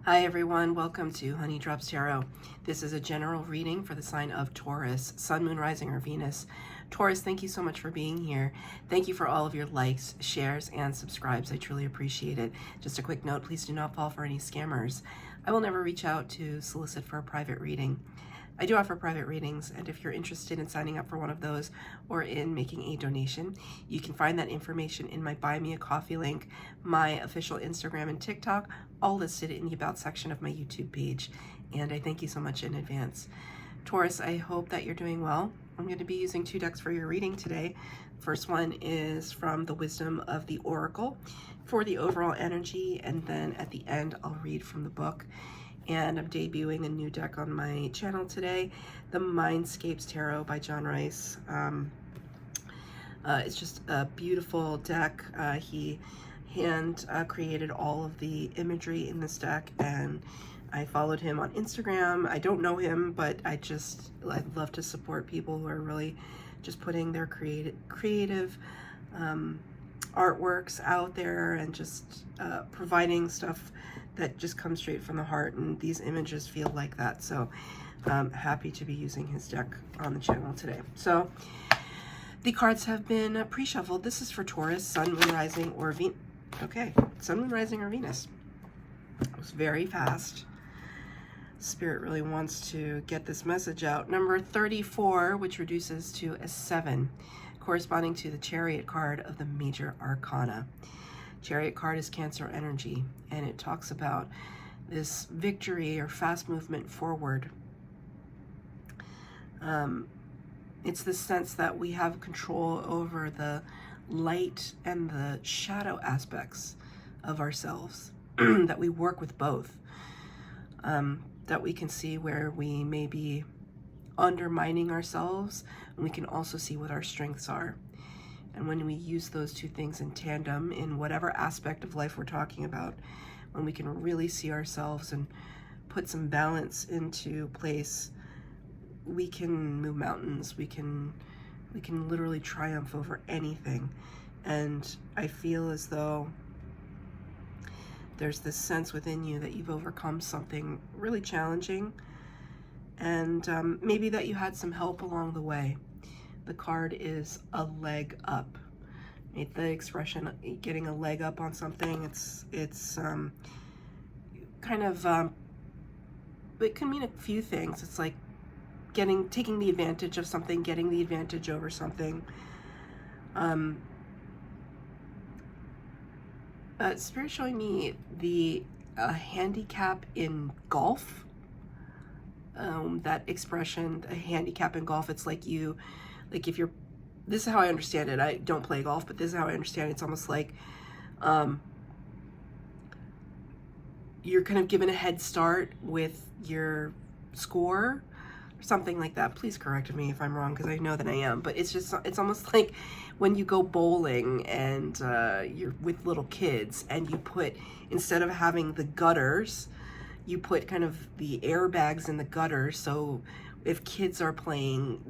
Hi everyone, welcome to Honey Drops Tarot. This is a general reading for the sign of Taurus, Sun, Moon, Rising, or Venus. Taurus, thank you so much for being here. Thank you for all of your likes, shares, and subscribes. I truly appreciate it. Just a quick note, please do not fall for any scammers. I will never reach out to solicit for a private reading. I do offer private readings, and if you're interested in signing up for one of those or in making a donation, you can find that information in my Buy Me a Coffee link, my official Instagram and TikTok, all listed in the About section of my YouTube page. And I thank you so much in advance. Taurus, I hope that you're doing well. I'm going to be using two decks for your reading today. First one is from the Wisdom of the Oracle for the overall energy, and then at the end I'll read from the book. And I'm debuting a new deck on my channel today, the Mindscapes Tarot by John Rice. It's just a beautiful deck. He hand created all of the imagery in this deck, and I followed him on Instagram. I don't know him, but I'd love to support people who are really just putting their creative artworks out there and just providing stuff that just comes straight from the heart, and these images feel like that. So I'm happy to be using his deck on the channel today. So the cards have been pre-shuffled. This is for Taurus, Sun, Moon, Rising, or Venus. Okay, Sun, Moon, Rising, or Venus. It was very fast. Spirit really wants to get this message out. Number 34, which reduces to a 7, corresponding to the Chariot card of the Major Arcana. Chariot card is Cancer energy, and it talks about this victory or fast movement forward. It's the sense that we have control over the light and the shadow aspects of ourselves, that we work with both, that we can see where we may be undermining ourselves, and we can also see what our strengths are. And when we use those two things in tandem in whatever aspect of life we're talking about, when we can really see ourselves and put some balance into place, we can move mountains. We can literally triumph over anything. And I feel as though there's this sense within you that you've overcome something really challenging, and maybe that you had some help along the way. The card is a leg up. The expression getting a leg up on something, it's kind of it can mean a few things. It's like taking the advantage of something, getting the advantage over something. Spirit showing me the handicap in golf. That expression, a handicap in golf, it's like if you're, this is how I understand it. I don't play golf, but this is how I understand it. It's almost like you're kind of given a head start with your score or something like that. Please correct me if I'm wrong, because I know that I am, but it's almost like when you go bowling and you're with little kids, and you put, instead of having the gutters, you put kind of the airbags in the gutters, so if kids are playing,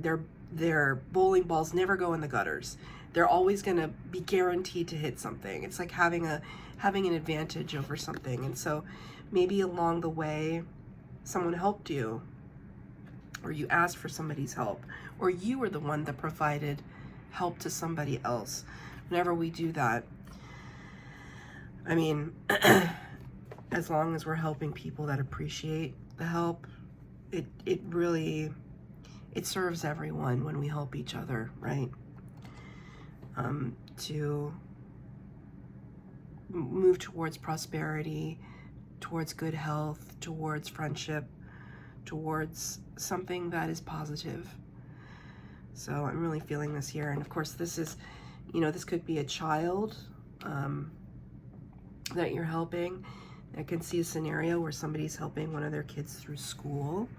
their bowling balls never go in the gutters. They're always going to be guaranteed to hit something. It's like having an advantage over something. And so maybe along the way someone helped you, or you asked for somebody's help, or you were the one that provided help to somebody else. Whenever we do that, I mean, as long as we're helping people that appreciate the help, it really, it serves everyone when we help each other, right? To move towards prosperity, towards good health, towards friendship, towards something that is positive. So I'm really feeling this here. And of course, this is, this could be a child that you're helping. I can see a scenario where somebody's helping one of their kids through school,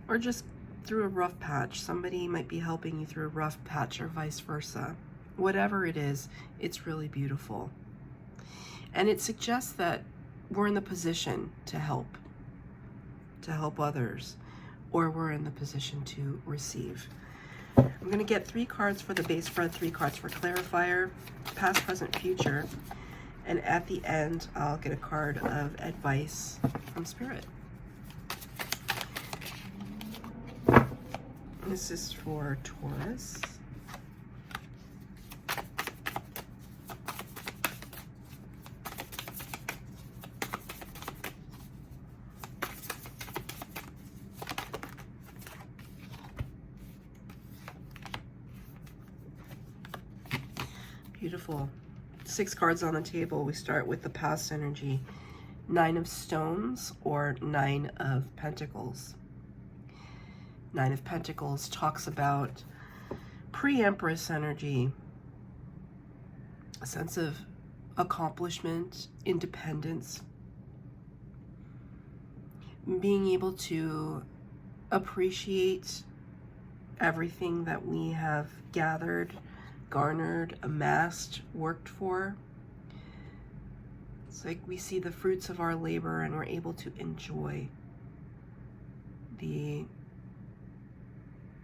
or just through a rough patch. Somebody might be helping you through a rough patch, or vice versa. Whatever it is, it's really beautiful. And it suggests that we're in the position to help others, or we're in the position to receive. I'm going to get 3 cards for the base spread, 3 cards for clarifier, past, present, future. And at the end, I'll get a card of advice from Spirit. This is for Taurus. Beautiful. 6 cards on the table. We start with the past energy. 9 of Stones or 9 of Pentacles. 9 of Pentacles talks about pre-Empress energy, a sense of accomplishment, independence, being able to appreciate everything that we have gathered, garnered, amassed, worked for. It's like we see the fruits of our labor and we're able to enjoy the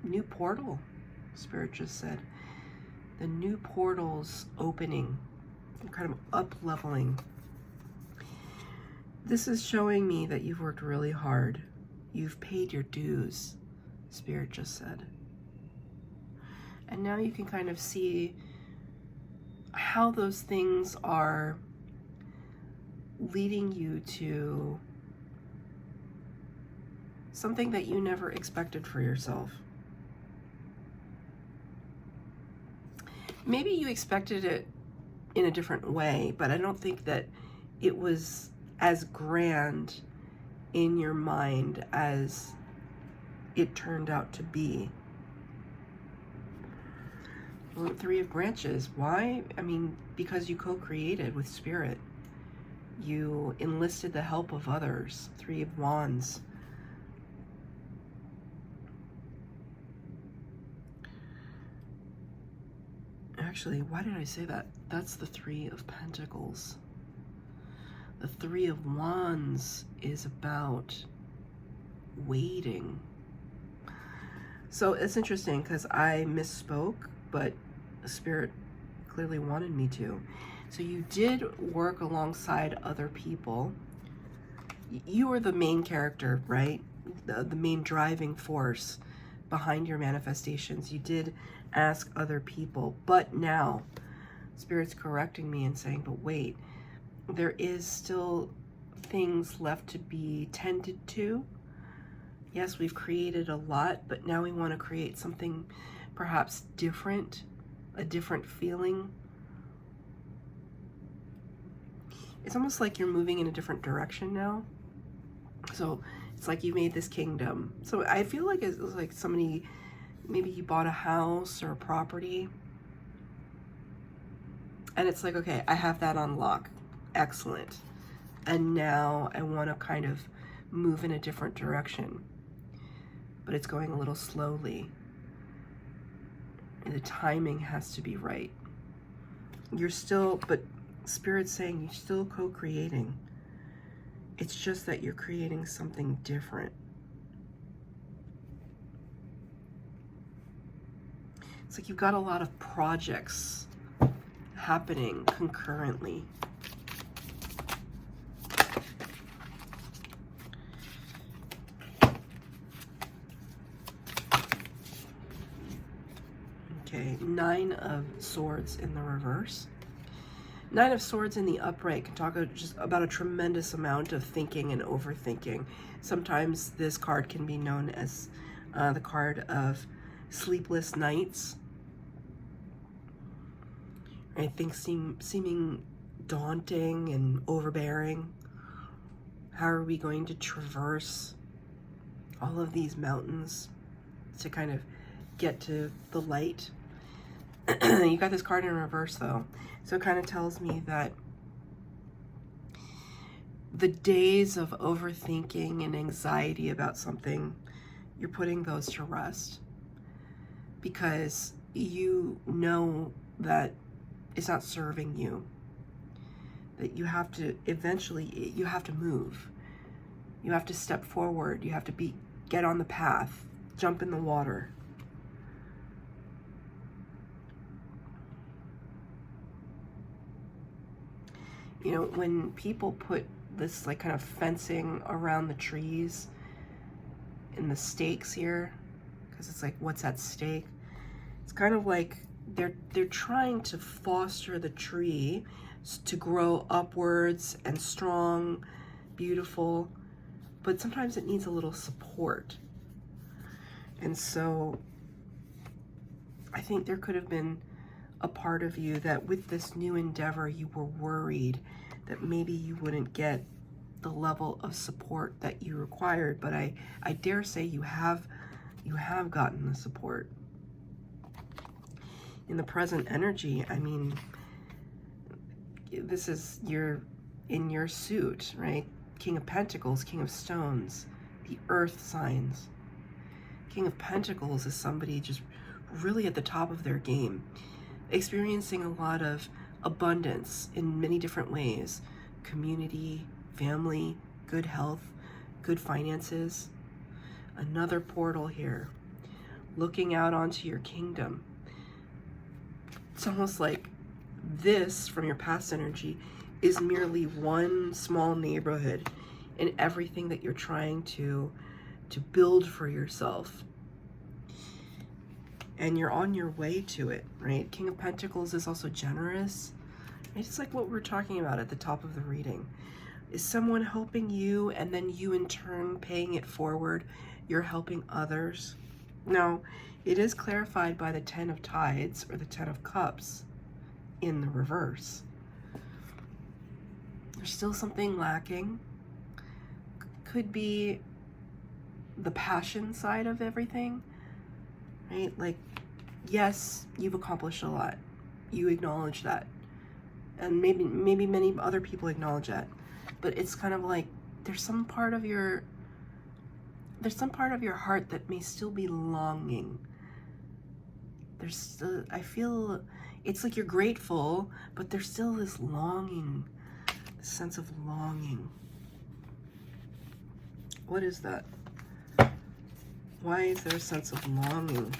new portal, Spirit just said. The new portal's opening, kind of up-leveling. This is showing me that you've worked really hard. You've paid your dues, Spirit just said. And now you can kind of see how those things are leading you to something that you never expected for yourself. Maybe you expected it in a different way, but I don't think that it was as grand in your mind as it turned out to be. 3 of Branches. Why? I mean, because you co-created with Spirit. You enlisted the help of others. 3 of Wands. Actually, why did I say that? That's the 3 of Pentacles. The 3 of Wands is about waiting. So it's interesting because I misspoke, but Spirit clearly wanted me to. So you did work alongside other people. You were the main character, right? The main driving force behind your manifestations. You did ask other people, but now Spirit's correcting me and saying, but wait, there is still things left to be tended to. Yes, we've created a lot, but now we want to create something perhaps different, a different feeling. It's almost like you're moving in a different direction now. So it's like you made this kingdom. So I feel like it's like somebody, maybe you bought a house or a property, and it's like, okay, I have that on lock. Excellent. And now I want to kind of move in a different direction, but it's going a little slowly. And the timing has to be right. You're still, but Spirit's saying you're still co-creating. It's just that you're creating something different. It's like you've got a lot of projects happening concurrently. Okay, 9 of Swords in the reverse. 9 of Swords in the upright can talk just about a tremendous amount of thinking and overthinking. Sometimes this card can be known as the card of sleepless nights. I think seeming daunting and overbearing. How are we going to traverse all of these mountains to kind of get to the light? You got this card in reverse though. So it kind of tells me that the days of overthinking and anxiety about something, you're putting those to rest, because you know that it's not serving you, that you have to eventually, you have to move. You have to step forward. You have to get on the path, jump in the water. You know, when people put this like kind of fencing around the trees and the stakes here, because it's like, what's at stake? It's kind of like they're trying to foster the tree to grow upwards and strong, beautiful, but sometimes it needs a little support. And so I think there could have been a part of you that with this new endeavor, you were worried that maybe you wouldn't get the level of support that you required, but I dare say you have gotten the support. In the present energy, I mean, this is in your suit, right? King of Pentacles, King of Stones, the Earth signs. King of Pentacles is somebody just really at the top of their game, experiencing a lot of abundance in many different ways. Community, family, good health, good finances. Another portal here, looking out onto your kingdom. It's almost like this, from your past energy, is merely one small neighborhood in everything that you're trying to build for yourself. And you're on your way to it, right? King of Pentacles is also generous. It's like what we're talking about at the top of the reading. Is someone helping you and then you in turn paying it forward? You're helping others. Now, it is clarified by the 10 of Tides or the 10 of Cups in the reverse. There's still something lacking. Could be the passion side of everything, right? Like, yes, you've accomplished a lot. You acknowledge that. And maybe many other people acknowledge that. But it's kind of like there's some part of your heart that may still be longing. There's still, I feel it's like you're grateful, but there's still this longing, this sense of longing. What is that? Why is there a sense of longing?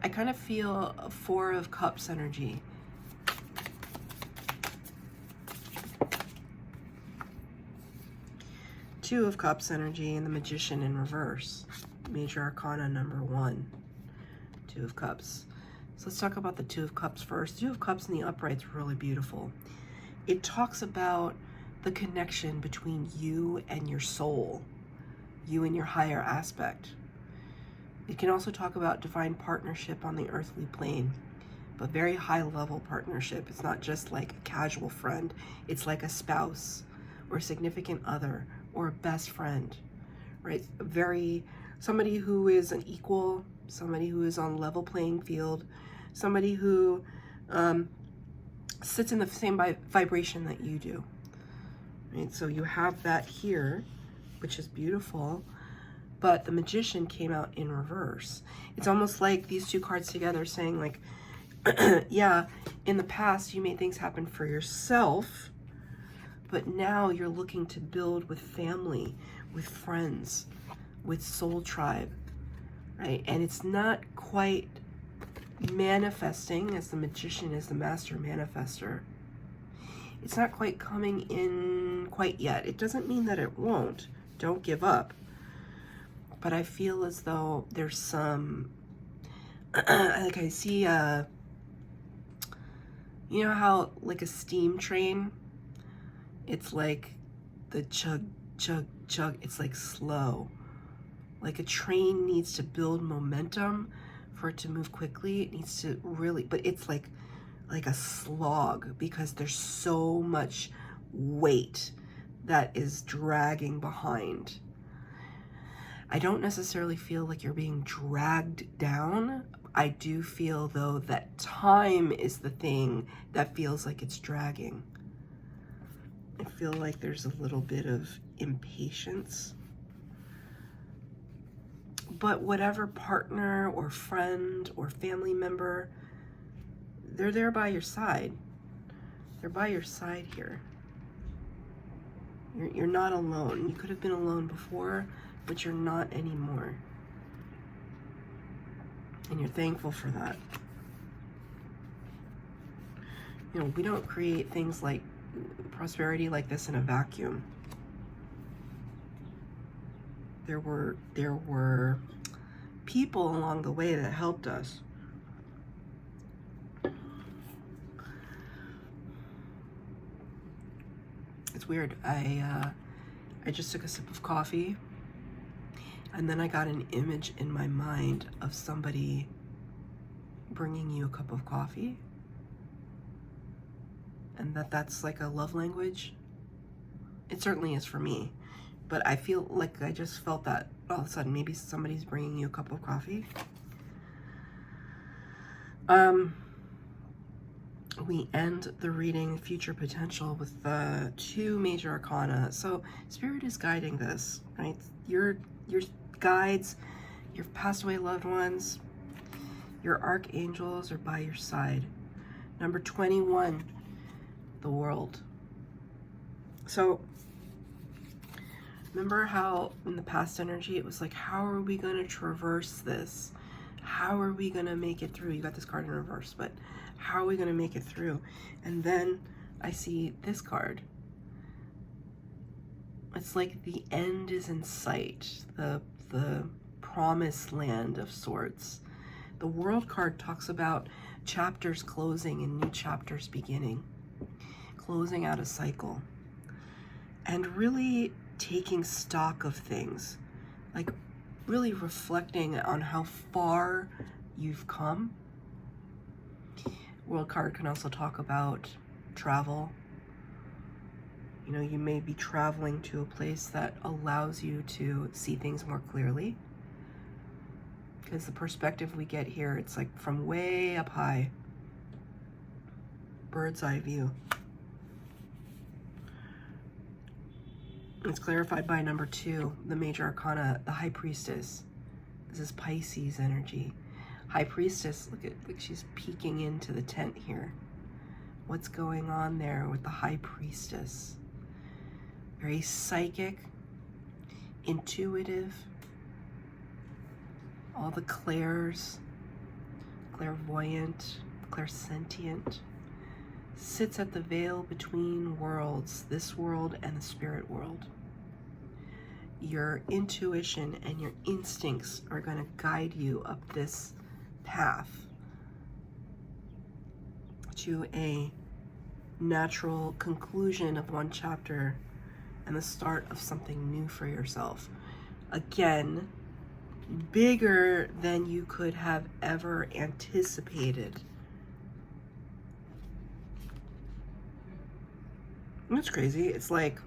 I kind of feel a 4 of Cups energy. Two of Cups energy and the Magician in reverse. Major Arcana number 1. 2 of Cups. So let's talk about the 2 of Cups first. 2 of Cups in the upright's really beautiful. It talks about the connection between you and your soul, you and your higher aspect. It can also talk about divine partnership on the earthly plane, but very high level partnership. It's not just like a casual friend. It's like a spouse or a significant other or a best friend, right? Somebody who is an equal, somebody who is on level playing field, somebody who sits in the same vibration that you do, right? So you have that here, which is beautiful. But the Magician came out in reverse. It's almost like these two cards together saying like, yeah, in the past you made things happen for yourself, but now you're looking to build with family, with friends, with soul tribe, right? And it's not quite manifesting, as the Magician is the master manifester. It's not quite coming in quite yet. It doesn't mean that it won't. Don't give up. But I feel as though there's some, like I see, you know how like a steam train, it's like the chug, chug, chug, it's like slow. Like a train needs to build momentum for it to move quickly. It needs to really, but it's like a slog because there's so much weight that is dragging behind. I don't necessarily feel like you're being dragged down. I do feel, though, that time is the thing that feels like it's dragging. I feel like there's a little bit of impatience. But whatever partner or friend or family member, they're there by your side. They're by your side here. You're not alone. You could have been alone before, but you're not anymore. And you're thankful for that. You know, we don't create things like prosperity like this in a vacuum. There were people along the way that helped us. It's weird. I just took a sip of coffee, and then I got an image in my mind of somebody bringing you a cup of coffee, and that's like a love language. It certainly is for me, but I feel like I just felt that all of a sudden maybe somebody's bringing you a cup of coffee. We end the reading Future Potential with the 2 major arcana. So Spirit is guiding this, right? Your guides, your passed away loved ones, your archangels are by your side. Number 21, the world. So remember how in the past energy it was like, how are we going to traverse this? How are we going to make it through? You got this card in reverse, but how are we going to make it through? And then I see this card. It's like the end is in sight, the promised land of sorts. The World card talks about chapters closing and new chapters beginning, closing out a cycle, and really taking stock of things, like really reflecting on how far you've come. World card can also talk about travel. You know, you may be traveling to a place that allows you to see things more clearly, because the perspective we get here, it's like from way up high, bird's eye view. It's clarified by number 2, the major arcana, the High Priestess. This is Pisces energy. High Priestess, look, she's peeking into the tent here. What's going on there with the High Priestess? Very psychic, intuitive, all the clairs, clairvoyant, clairsentient, sits at the veil between worlds, this world and the spirit world. Your intuition and your instincts are going to guide you up this path to a natural conclusion of one chapter and the start of something new for yourself. Again, bigger than you could have ever anticipated. It's crazy. It's like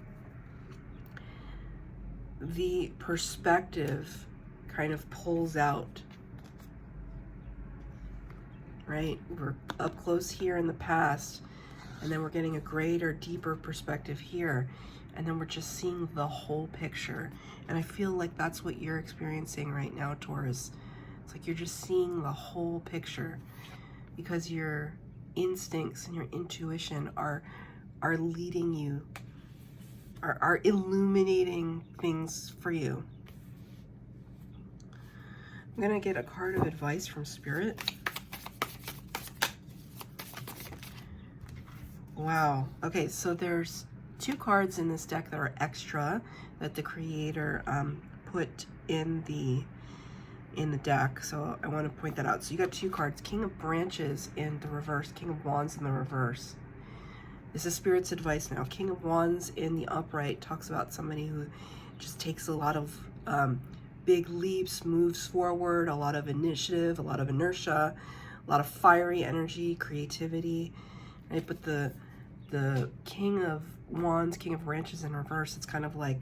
the perspective kind of pulls out, right? We're up close here in the past, and then we're getting a greater, deeper perspective here, and then we're just seeing the whole picture. And I feel like that's what you're experiencing right now, Taurus. It's like you're just seeing the whole picture, because your instincts and your intuition are leading you, are illuminating things for you. I'm gonna get a card of advice from Spirit. Wow. Okay, so there's 2 cards in this deck that are extra that the creator put in the deck. So I want to point that out. So you got 2 cards: King of Branches in the reverse, King of Wands in the reverse. This is Spirit's advice now. King of Wands in the upright talks about somebody who just takes a lot of big leaps, moves forward, a lot of initiative, a lot of inertia, a lot of fiery energy, creativity. Right? But the King of Wands, King of Branches in reverse, it's kind of like,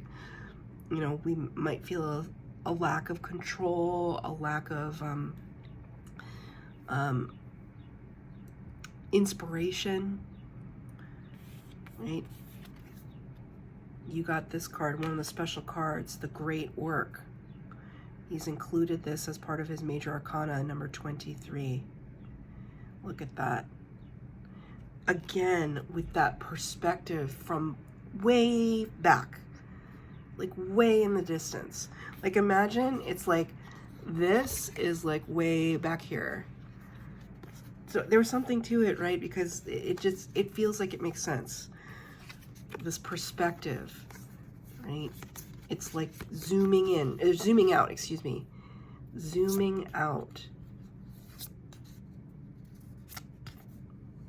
you know, we might feel a lack of control, a lack of inspiration. Right? You got this card, one of the special cards, the Great Work. He's included this as part of his major arcana, number 23. Look at that. Again, with that perspective from way back, like way in the distance. Like imagine it's like This is like way back here. So there was something to it, right? Because it feels like it makes sense. This perspective, right? It's like zooming in, zooming out, excuse me. Zooming out.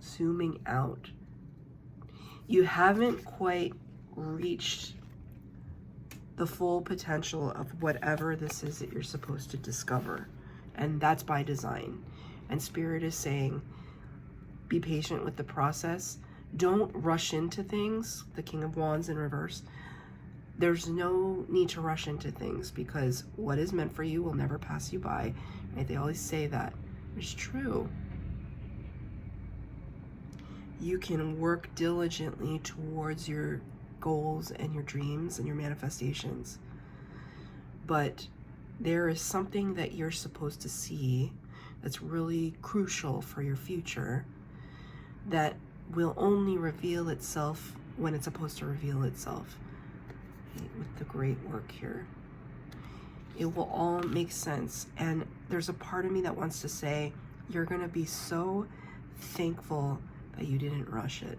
Zooming out. You haven't quite reached the full potential of whatever this is that you're supposed to discover. And that's by design. And Spirit is saying, be patient with the process. Don't rush into things. The King of Wands in reverse. There's no need to rush into things because what is meant for you will never pass you by. Right? They always say that. It's true. You can work diligently towards your goals and your dreams and your manifestations. But there is something that you're supposed to see that's really crucial for your future that will only reveal itself when it's supposed to reveal itself. With the great work here, it will all make sense. And there's a part of me that wants to say, you're going to be so thankful that you didn't rush it.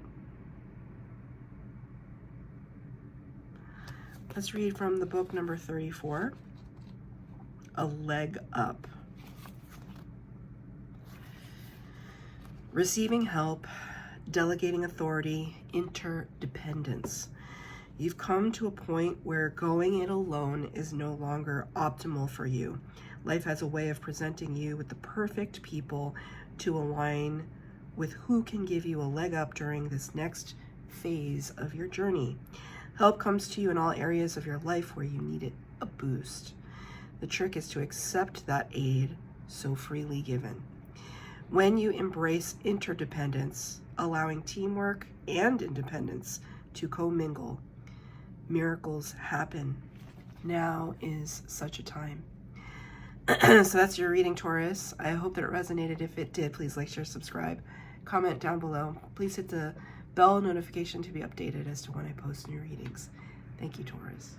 Let's read from the book number 34, A Leg Up. Receiving help, delegating authority, interdependence. You've come to a point where going it alone is no longer optimal for you. Life has a way of presenting you with the perfect people to align with who can give you a leg up during this next phase of your journey. Help comes to you in all areas of your life where you need it a boost. The trick is to accept that aid so freely given. When you embrace interdependence, allowing teamwork and independence to commingle, miracles happen. Now is such a time. So that's your reading, Taurus. I hope that it resonated. If it did, please like, share, subscribe, comment down below. Please hit the bell notification to be updated as to when I post new readings. Thank you, Taurus.